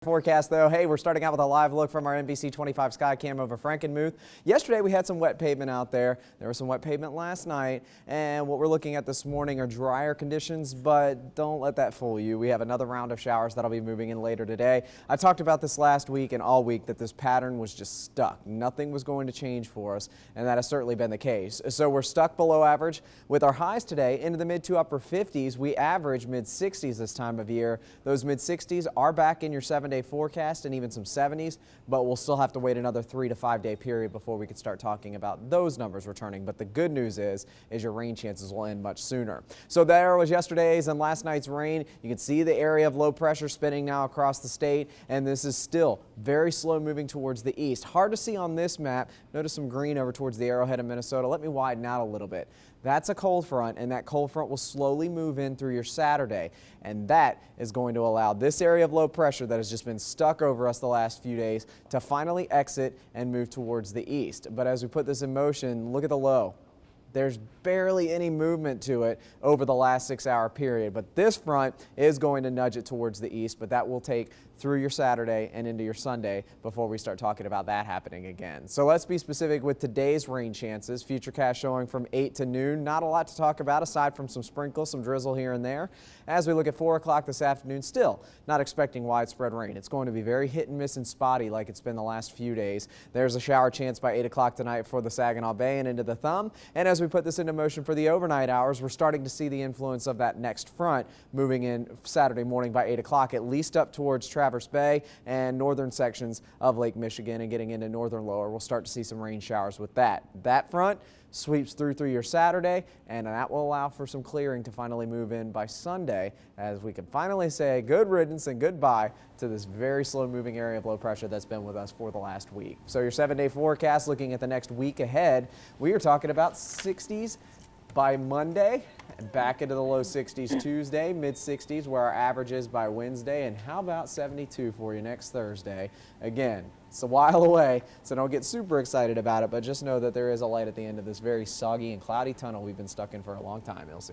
Forecast though, hey, we're starting out with a live look from our NBC 25 Skycam over Frankenmuth. Yesterday we had some wet pavement out there. There was some wet pavement last night, and what we're looking at this morning are drier conditions, but don't let that fool you. We have another round of showers that'll be moving in later today. I talked about this last week and all week that this pattern was just stuck. Nothing was going to change for us, and that has certainly been the case. So we're stuck below average with our highs today into the mid to upper 50s. We average mid 60s this time of year. Those mid 60s are back in your 7-day forecast and even some 70s, but we'll still have to wait another 3 to 5 day period before we could start talking about those numbers returning. But the good news is your rain chances will end much sooner. So there was yesterday's and last night's rain. You can see the area of low pressure spinning now across the state, and this is still very slow moving towards the east. Hard to see on this map. Notice some green over towards the Arrowhead of Minnesota. Let me widen out a little bit. That's a cold front, and that cold front will slowly move in through your Saturday, and that is going to allow this area of low pressure that has just been stuck over us the last few days to finally exit and move towards the east. But as we put this in motion, look at the low. There's barely any movement to it over the last 6-hour period, but this front is going to nudge it towards the east, but that will take through your Saturday and into your Sunday before we start talking about that happening again. So let's be specific with today's rain chances. Futurecast showing from 8 to noon. Not a lot to talk about aside from some sprinkles, some drizzle here and there. As we look at 4 o'clock this afternoon, still not expecting widespread rain. It's going to be very hit and miss and spotty like it's been the last few days. There's a shower chance by 8 o'clock tonight for the Saginaw Bay and into the Thumb. And as we put this into motion for the overnight hours, we're starting to see the influence of that next front moving in Saturday morning by 8 o'clock, at least up towards Traverse Bay and northern sections of Lake Michigan and getting into northern lower. We'll start to see some rain showers with that. That front sweeps through your Saturday, and that will allow for some clearing to finally move in by Sunday, as we can finally say good riddance and goodbye to this very slow moving area of low pressure that's been with us for the last week. So your 7-day forecast looking at the next week ahead, we are talking about 60s by Monday, and back into the low 60s Tuesday, mid 60s where our average is by Wednesday, and how about 72 for you next Thursday? Again, it's a while away, so don't get super excited about it, but just know that there is a light at the end of this very soggy and cloudy tunnel we've been stuck in for a long time, Ilse.